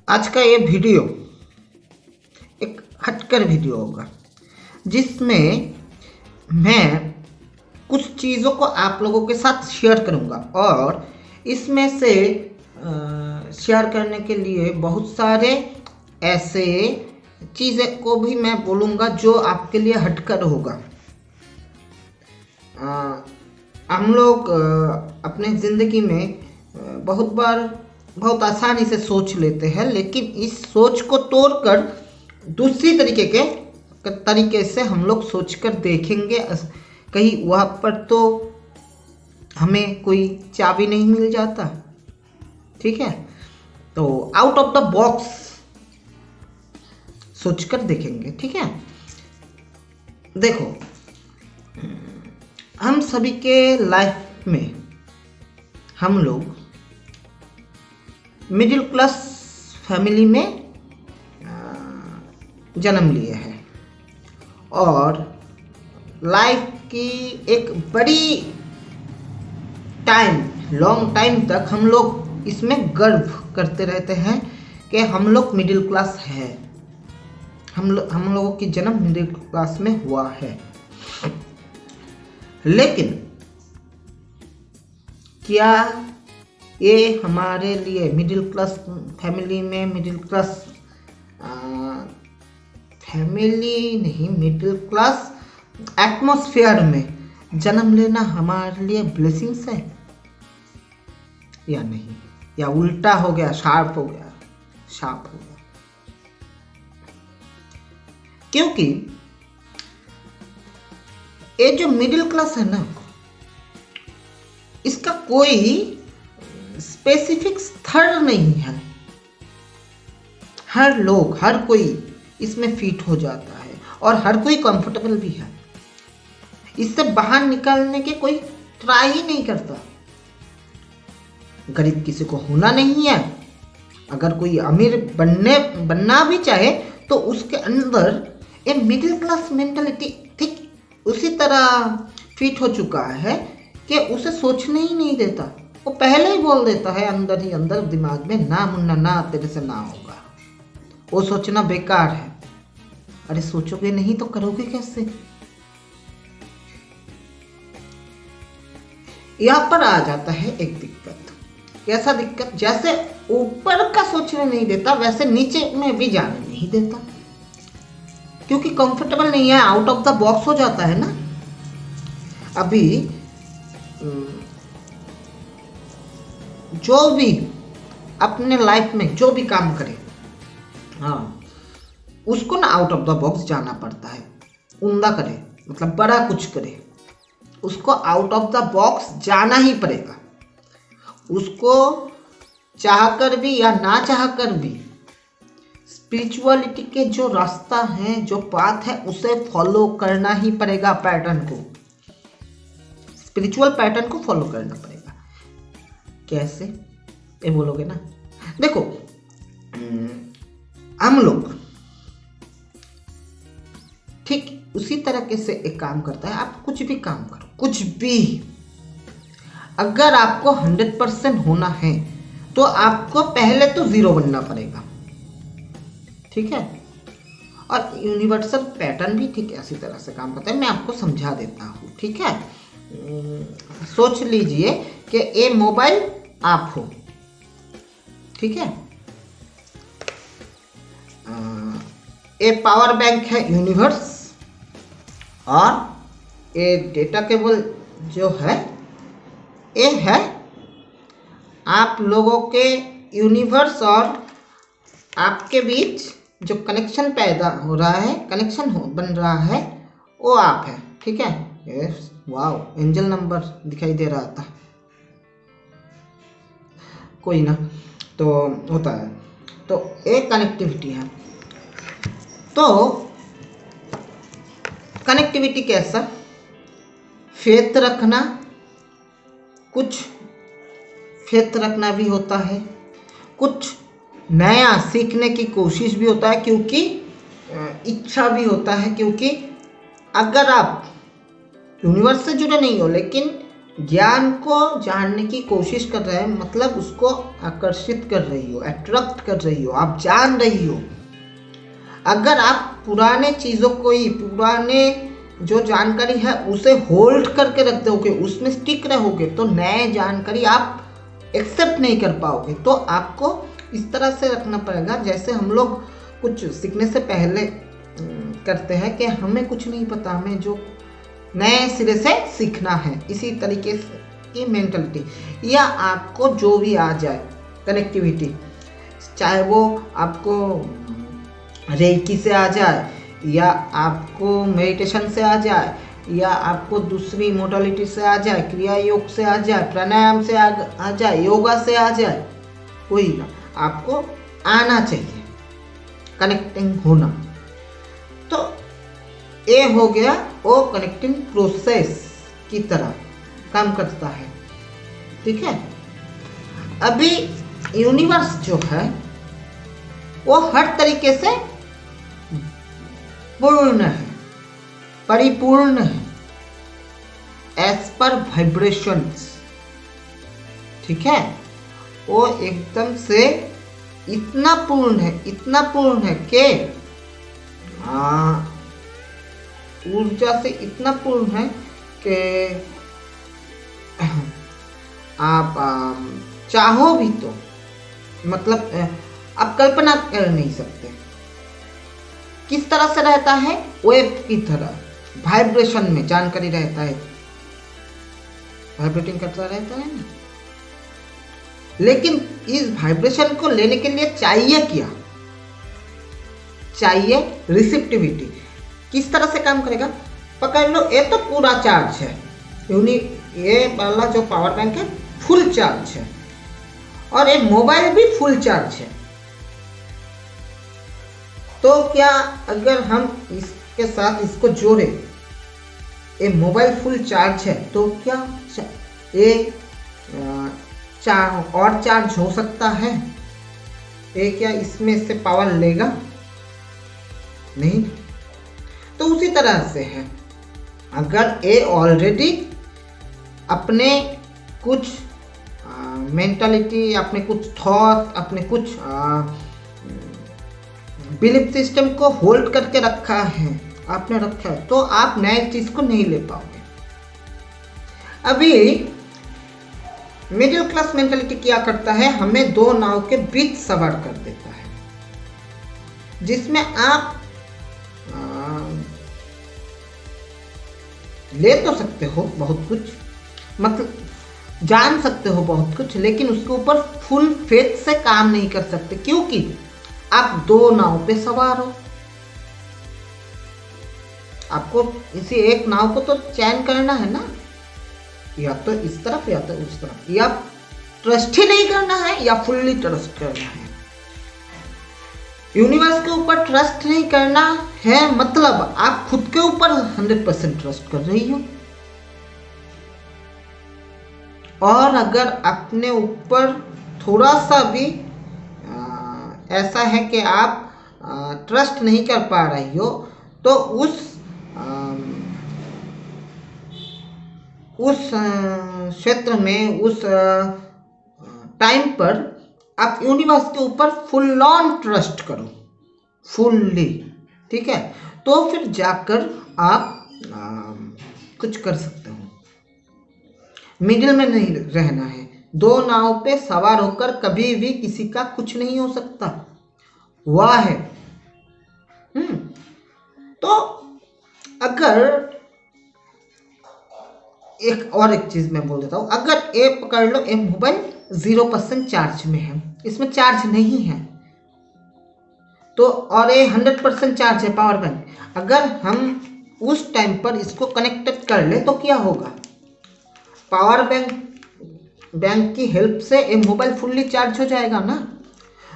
आज का ये वीडियो एक हटकर वीडियो होगा जिसमें मैं कुछ चीज़ों को आप लोगों के साथ शेयर करूंगा और इसमें से शेयर करने के लिए बहुत सारे ऐसे चीज़ें को भी मैं बोलूँगा जो आपके लिए हटकर होगा। हम लोग अपने ज़िंदगी में बहुत बार बहुत आसानी से सोच लेते हैं, लेकिन इस सोच को तोड़कर दूसरी तरीके से हम लोग सोच कर देखेंगे। कहीं वहाँ पर तो हमें कोई चाबी नहीं मिल जाता, ठीक है। तो आउट ऑफ द बॉक्स सोच कर देखेंगे, ठीक है। देखो, हम सभी के लाइफ में हम लोग मिडिल क्लास फैमिली में जन्म लिए हैं और लाइफ की एक बड़ी लॉन्ग टाइम तक हम लोग इसमें गर्व करते रहते हैं कि हम लोग मिडिल क्लास है। हम लोगों की जन्म मिडिल क्लास में हुआ है। लेकिन क्या ये हमारे लिए मिडिल क्लास फैमिली में मिडिल क्लास एटमॉस्फेयर में जन्म लेना हमारे लिए ब्लेसिंग्स है या नहीं, या उल्टा हो गया, शार्प हो गया। क्योंकि ये जो मिडिल क्लास है ना, इसका कोई स्पेसिफिक स्तर नहीं है। हर कोई इसमें फिट हो जाता है और हर कोई कंफर्टेबल भी है। इससे बाहर निकलने के कोई ट्राई ही नहीं करता। गरीब किसी को होना नहीं है। अगर कोई अमीर बनना भी चाहे तो उसके अंदर एक मिडिल क्लास मेंटालिटी ठीक उसी तरह फिट हो चुका है कि उसे सोचने ही नहीं देता। वो पहले ही बोल देता है अंदर ही अंदर दिमाग में, ना मुन्ना ना, तेरे से ना होगा। वो सोचना बेकार है। अरे सोचोगे नहीं तो करोगे कैसे? यहाँ पर आ जाता है एक दिक्कत। कैसा दिक्कत? जैसे ऊपर का सोचने नहीं देता, वैसे नीचे में भी जाने नहीं देता, क्योंकि कंफर्टेबल नहीं है, आउट ऑफ द बॉक्स हो जाता है ना। अभी जो भी अपने लाइफ में जो भी काम करे, हाँ, उसको ना आउट ऑफ द बॉक्स जाना पड़ता है। उम्दा करे मतलब बड़ा कुछ करे, उसको आउट ऑफ द बॉक्स जाना ही पड़ेगा। उसको चाहकर भी या ना चाहकर भी स्पिरिचुअलिटी के जो रास्ता है, जो पाथ है, उसे फॉलो करना ही पड़ेगा। स्पिरिचुअल पैटर्न को फॉलो करना पड़ेगा। कैसे ये बोलोगे ना? देखो, हम लोग ठीक उसी तरीके से एक काम करता है। आप कुछ भी काम करो, कुछ भी, अगर आपको 100% होना है तो आपको पहले तो 0 बनना पड़ेगा, ठीक है। और यूनिवर्सल पैटर्न भी ठीक ऐसी तरह से काम करता है। मैं आपको समझा देता हूँ, ठीक है। सोच लीजिए कि ये मोबाइल आप हो, ठीक है। ये पावर बैंक है यूनिवर्स, और ये डेटा केबल जो है ये है आप लोगों के यूनिवर्स और आपके बीच जो कनेक्शन पैदा हो रहा है, बन रहा है, वो आप है, ठीक है। यस, वाओ, एंजल नंबर दिखाई दे रहा था, कोई ना, तो होता है। तो एक कनेक्टिविटी है। तो कनेक्टिविटी कैसा? फेथ रखना, कुछ फेथ रखना भी होता है, कुछ नया सीखने की कोशिश भी होता है, क्योंकि इच्छा भी होता है। क्योंकि अगर आप यूनिवर्स से जुड़े नहीं हो लेकिन ज्ञान को जानने की कोशिश कर रहे हैं, मतलब उसको आकर्षित कर रही हो, अट्रैक्ट कर रही हो, आप जान रही हो। अगर आप पुराने चीज़ों को ही, पुराने जो जानकारी है उसे होल्ड करके रख दोगे, उसमें स्टिक रहोगे, तो नए जानकारी आप एक्सेप्ट नहीं कर पाओगे। तो आपको इस तरह से रखना पड़ेगा, जैसे हम लोग कुछ सीखने से पहले करते हैं कि हमें कुछ नहीं पता, हमें जो नए सिरे से सीखना है, इसी तरीके की मेंटलिटी। या आपको जो भी आ जाए कनेक्टिविटी, चाहे वो आपको रेकी से आ जाए, या आपको मेडिटेशन से आ जाए, या आपको दूसरी मोडालिटी से आ जाए, क्रिया योग से आ जाए, प्राणायाम से आ जाए, योगा से आ जाए, कोई ना, आपको आना चाहिए, कनेक्टिंग होना। तो ये हो गया, वो कनेक्टिंग प्रोसेस की तरह काम करता है। ठीक है। अभी यूनिवर्स जो है वो हर तरीके से पूर्ण है, परिपूर्ण है, एज पर वाइब्रेशंस। ठीक है। वो एकदम से इतना पूर्ण है, इतना पूर्ण है कि ऊर्जा से इतना पूर्ण है कि आप चाहो भी तो, मतलब आप कल्पना कर नहीं सकते। किस तरह से रहता है? वेव की तरह, वाइब्रेशन में जानकारी रहता है, वाइब्रेटिंग करता रहता है ना। लेकिन इस वाइब्रेशन को लेने के लिए चाहिए क्या? चाहिए रिसेप्टिविटी। किस तरह से काम करेगा? पकड़ लो, ये तो पूरा चार्ज है, ये वाला जो पावर बैंक है फुल चार्ज है, और ये मोबाइल भी फुल चार्ज है। तो क्या अगर हम इसके साथ इसको जोड़े, ये मोबाइल फुल चार्ज है, तो क्या ये और चार्ज हो सकता है? ये क्या इसमें से पावर लेगा? नहीं। तो उसी तरह से है, अगर ये ऑलरेडी अपने कुछ मेंटालिटी, अपने कुछ थॉट, अपने कुछ बिलीफ सिस्टम को होल्ड करके रखा है, आपने रखा है, तो आप नए चीज को नहीं ले पाओगे। अभी मिडिल क्लास मेंटालिटी क्या करता है? हमें दो नाव के बीच सवार कर देता है, जिसमें आप ले तो सकते हो बहुत कुछ, मतलब जान सकते हो बहुत कुछ, लेकिन उसके ऊपर फुल फेथ से काम नहीं कर सकते, क्योंकि आप दो नाव पे सवार हो। आपको इसी एक नाव को तो चयन करना है ना, या तो इस तरफ या तो उस तरफ, या ट्रस्ट ही नहीं करना है या फुल्ली ट्रस्ट करना है। यूनिवर्स के ऊपर ट्रस्ट नहीं करना है, मतलब आप खुद के ऊपर 100% ट्रस्ट कर रही हो। और अगर अपने ऊपर थोड़ा सा भी ऐसा है कि आप ट्रस्ट नहीं कर पा रही हो, तो उस क्षेत्र में, उस टाइम पर आप यूनिवर्स के ऊपर फुल ऑन ट्रस्ट करो, फुल्ली। ठीक है। तो फिर जाकर आप कुछ कर सकते हो। मिडिल में नहीं रहना है। दो नाव पे सवार होकर कभी भी किसी का कुछ नहीं हो सकता, वह है। तो अगर एक चीज मैं बोल देता हूँ, अगर ये पकड़ लो, ये मोबाइल 0% चार्ज में है, इसमें चार्ज नहीं है, तो और ये 100% चार्ज है पावर बैंक। अगर हम उस टाइम पर इसको कनेक्टेड कर ले तो क्या होगा? पावर बैंक की हेल्प से ये मोबाइल फुल्ली चार्ज हो जाएगा ना।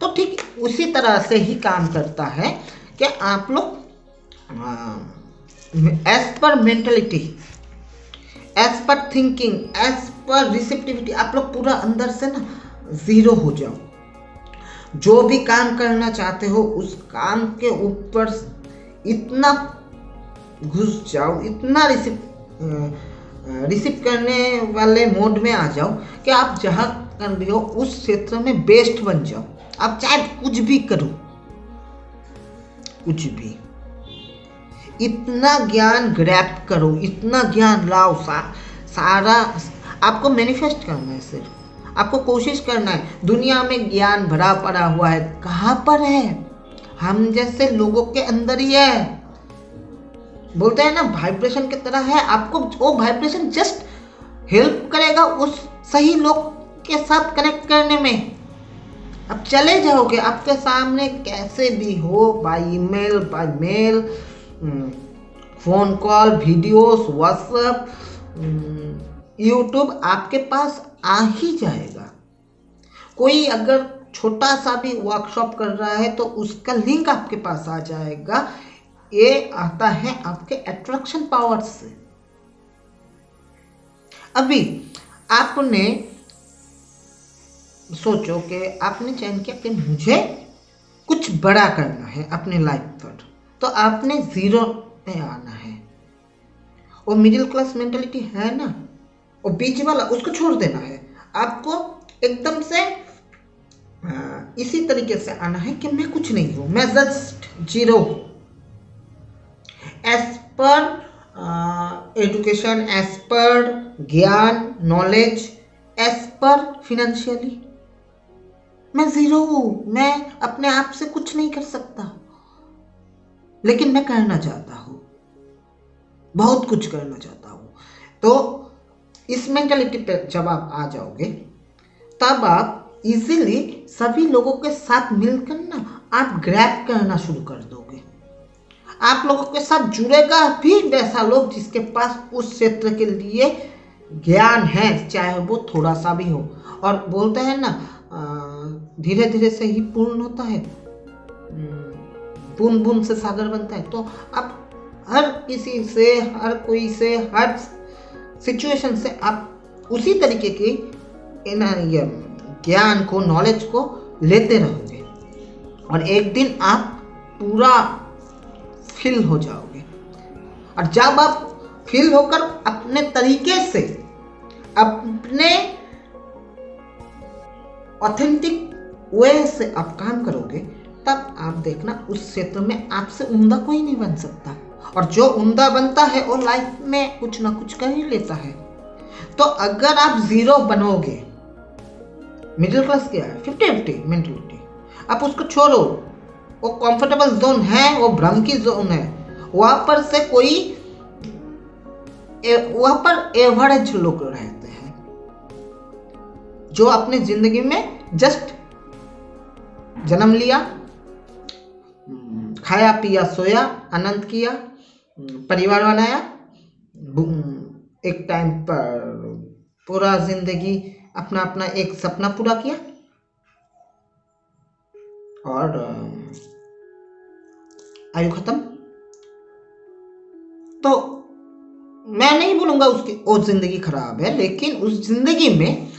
तो ठीक उसी तरह से ही काम करता है कि आप लोग as per mentality, as per thinking, as per receptivity, आप लोग पूरा अंदर से ना जीरो हो जाओ। जो भी काम करना चाहते हो उस काम के ऊपर इतना घुस जाओ, इतना रिसीव करने वाले मोड में आ जाओ कि आप जहाँ कर रहे हो उस क्षेत्र में बेस्ट बन जाओ। आप चाहे कुछ भी करो, कुछ भी, इतना ज्ञान ग्रैब करो, इतना ज्ञान लाओ, सारा आपको मैनिफेस्ट करना है। सिर्फ आपको कोशिश करना है। दुनिया में ज्ञान भरा पड़ा हुआ है, कहाँ पर है? हम जैसे लोगों के अंदर ही है। बोलते हैं ना वाइब्रेशन की तरह है। आपको वो वाइब्रेशन जस्ट हेल्प करेगा उस सही लोग के साथ कनेक्ट करने में। अब चले जाओगे, आपके सामने कैसे भी हो, by email, by mail, phone call, videos, WhatsApp, YouTube आपके पास आ ही जाएगा। कोई अगर छोटा सा भी वर्कशॉप कर रहा है तो उसका लिंक आपके पास आ जाएगा। ये आता है आपके अट्रैक्शन पावर से। अभी आपने सोचो कि आपने चयन किया कि मुझे कुछ बड़ा करना है अपने लाइफ पर, तो आपने जीरो पे आना है। वो मिडिल क्लास मेंटेलिटी है ना, वो बीच वाला, उसको छोड़ देना है। आपको एकदम से इसी तरीके से आना है कि मैं कुछ नहीं हूं, मैं जस्ट जीरो हूं। As per education, as per ज्ञान, नॉलेज, एज पर फिनेंशियली मैं जीरो हूं। मैं अपने आप से कुछ नहीं कर सकता, लेकिन मैं करना चाहता हूं, बहुत कुछ करना चाहता हूं। तो इस मेंटालिटी पे जब आप आ जाओगे, तब आप इजीली सभी लोगों के साथ मिलकर ना आप ग्रैब करना शुरू कर दोगे। आप लोगों के साथ जुड़ेगा भी वैसा लोग जिसके पास उस क्षेत्र के लिए ज्ञान है, चाहे वो थोड़ा सा भी हो। और बोलते हैं ना, धीरे धीरे से ही पूर्ण होता है, बूंद बूंद से सागर बनता है। तो आप हर किसी से, हर कोई से, हर सिचुएशन से आप उसी तरीके की ज्ञान को, नॉलेज को लेते रहोगे, और एक दिन आप पूरा फिल हो जाओगे। और जब आप फिल होकर अपने तरीके से, अपने ऑथेंटिक वे से आप काम करोगे, तब आप देखना उस क्षेत्र में आपसे उम्दा कोई नहीं बन सकता। और जो उम्दा बनता है वो लाइफ में कुछ ना कुछ कर ही लेता है। तो अगर आप जीरो बनोगे, मिडिल क्लास क्या है, 50-50 मेंटलिटी, आप उसको छोड़ो। वो कंफर्टेबल जोन है, वो भ्रम की जोन है। वहां पर से कोई, वहां पर एवरेज लोग रहते हैं जो अपने जिंदगी में जस्ट जन्म लिया, खाया पिया सोया, आनंद किया, परिवार बनाया, एक टाइम पर पूरा जिंदगी अपना अपना एक सपना पूरा किया, और आयु खत्म। तो मैं नहीं बोलूंगा उसकी वो जिंदगी खराब है, लेकिन उस जिंदगी में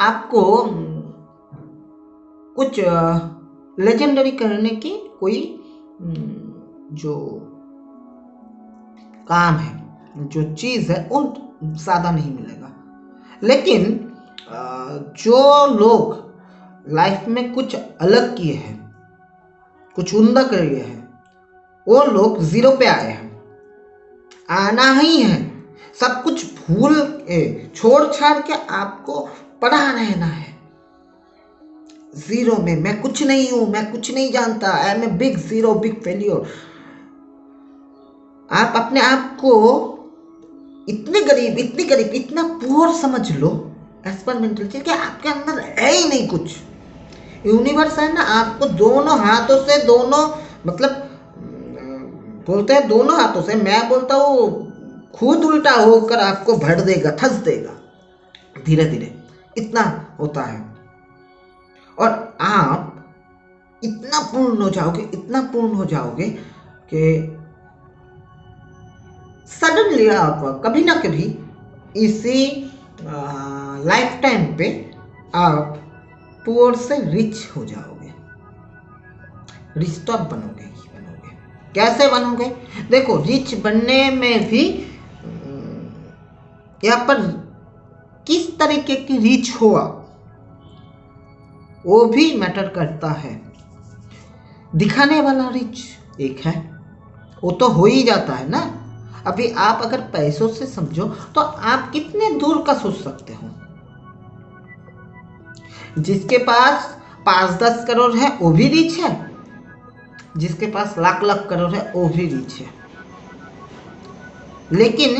आपको कुछ लेजेंडरी करने की कोई जो काम है, जो चीज है, वो ज्यादा नहीं मिलेगा। लेकिन जो लोग लाइफ में कुछ अलग किए हैं, कुछ उम्दा किए हैं, वो लोग जीरो पे आए हैं। आना ही है, सब कुछ भूल छोड़ छाड़ के आपको पड़ा रहना है जीरो में। मैं कुछ नहीं हूं, मैं कुछ नहीं जानता, I am a big zero, big failure. आप अपने आप को इतने गरीब, इतनी गरीब, इतना पुअर समझ लो एज पर मेंटलिटी कि आपके अंदर है ही नहीं कुछ। यूनिवर्स है ना, आपको दोनों हाथों से, दोनों मतलब बोलते हैं दोनों हाथों से, मैं बोलता हूँ खुद उल्टा होकर आपको भर देगा, थस देगा धीरे धीरे, इतना होता है। और आप इतना पूर्ण हो जाओगे, इतना पूर्ण हो जाओगे कि सडनली आप कभी ना कभी इसी लाइफ टाइम पे आप पुअर से रिच हो जाओगे। रिच तो आप बनोगे ही बनोगे। कैसे बनोगे? देखो, रिच बनने में भी यहाँ पर किस तरीके की रीच हुआ वो भी मैटर करता है। दिखाने वाला रीच एक है, वो तो हो ही जाता है ना। अभी आप अगर पैसों से समझो तो आप कितने दूर का सोच सकते हो। जिसके पास 5-10 करोड़ है वो भी रीच है, जिसके पास लाख करोड़ है वो भी रीच है। लेकिन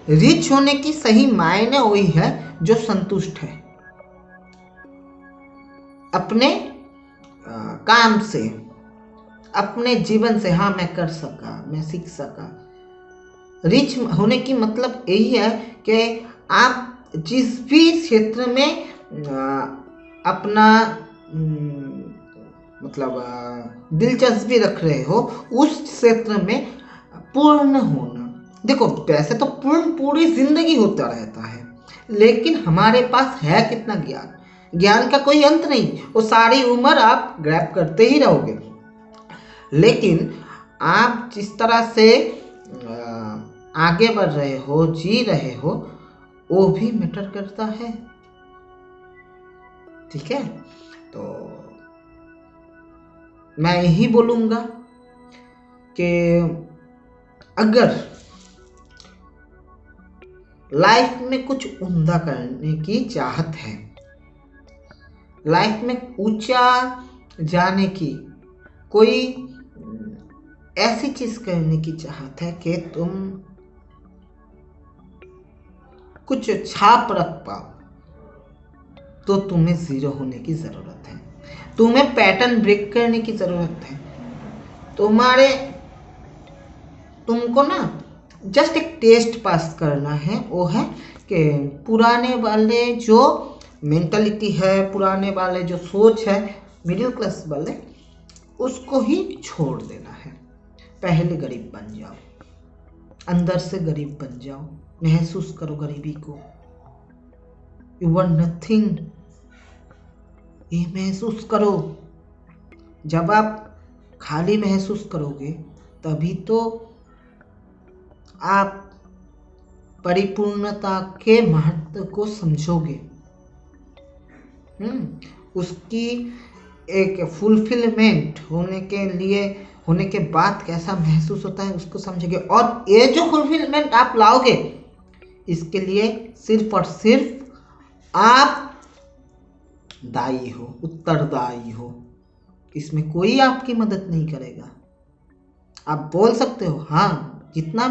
रिच होने की सही मायने वही है जो संतुष्ट है अपने काम से, अपने जीवन से। हाँ, मैं कर सका, मैं सीख सका। रिच होने की मतलब यही है कि आप जिस भी क्षेत्र में अपना मतलब दिलचस्पी रख रहे हो उस क्षेत्र में पूर्ण होना। देखो, वैसे तो पूरी जिंदगी होता रहता है, लेकिन हमारे पास है कितना ज्ञान। ज्ञान का कोई अंत नहीं, वो सारी उम्र आप ग्रैब करते ही रहोगे। लेकिन आप जिस तरह से आगे बढ़ रहे हो, जी रहे हो, वो भी मैटर करता है। ठीक है, तो मैं यही बोलूंगा कि अगर लाइफ में कुछ उम्दा करने की चाहत है, लाइफ में ऊंचा जाने की कोई ऐसी चीज करने की चाहत है कि तुम कुछ छाप रख पाओ, तो तुम्हें जीरो होने की जरूरत है। तुम्हें पैटर्न ब्रेक करने की जरूरत है। तुमको ना जस्ट एक टेस्ट पास करना है। वो है कि पुराने वाले जो मेंटालिटी है, पुराने वाले जो सोच है मिडिल क्लास वाले, उसको ही छोड़ देना है। पहले गरीब बन जाओ, अंदर से गरीब बन जाओ, महसूस करो गरीबी को। यू आर नथिंग, ये महसूस करो। जब आप खाली महसूस करोगे तभी तो आप परिपूर्णता के महत्व को समझोगे। उसकी एक फुलफिलमेंट होने के बाद कैसा महसूस होता है उसको समझोगे। और ये जो फुलफिलमेंट आप लाओगे, इसके लिए सिर्फ और सिर्फ आप दायी हो, उत्तरदायी हो। इसमें कोई आपकी मदद नहीं करेगा। आप बोल सकते हो हाँ, जितना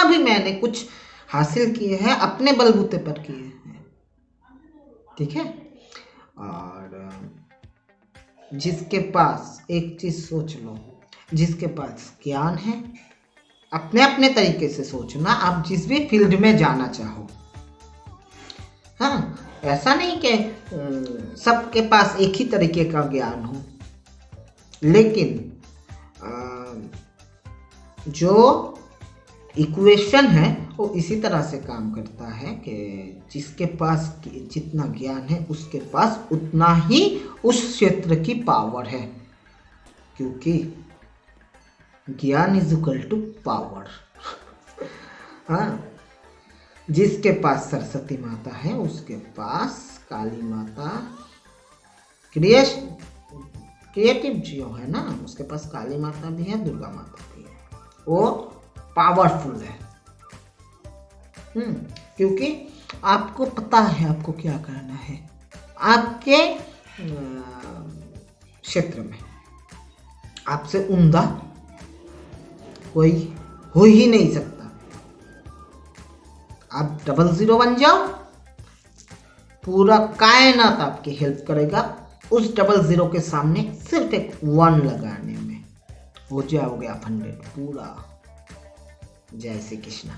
भी मैंने कुछ हासिल किए हैं अपने बलबूते पर किए हैं। ठीक है, और जिसके पास, एक चीज सोच लो, जिसके पास ज्ञान है, अपने अपने तरीके से सोचना, आप जिस भी फील्ड में जाना चाहो। हाँ, ऐसा नहीं कि सबके पास एक ही तरीके का ज्ञान हो, लेकिन जो इक्वेशन है वो इसी तरह से काम करता है कि जिसके पास जितना ज्ञान है उसके पास उतना ही उस क्षेत्र की पावर है, क्योंकि ज्ञान इज इक्वल टू पावर। हाँ, जिसके पास सरस्वती माता है उसके पास काली माता, क्रिएटिव जो है ना, उसके पास काली माता भी है, दुर्गा माता भी है। वो पावरफुल है। क्योंकि आपको पता है आपको क्या करना है। आपके क्षेत्र में आपसे उम्दा कोई हो ही नहीं सकता। आप 00 बन जाओ, पूरा कायनात आपकी हेल्प करेगा। उस 00 के सामने सिर्फ एक 1 लगाने में हो जाओगे आप 100 पूरा। जय श्री कृष्णा।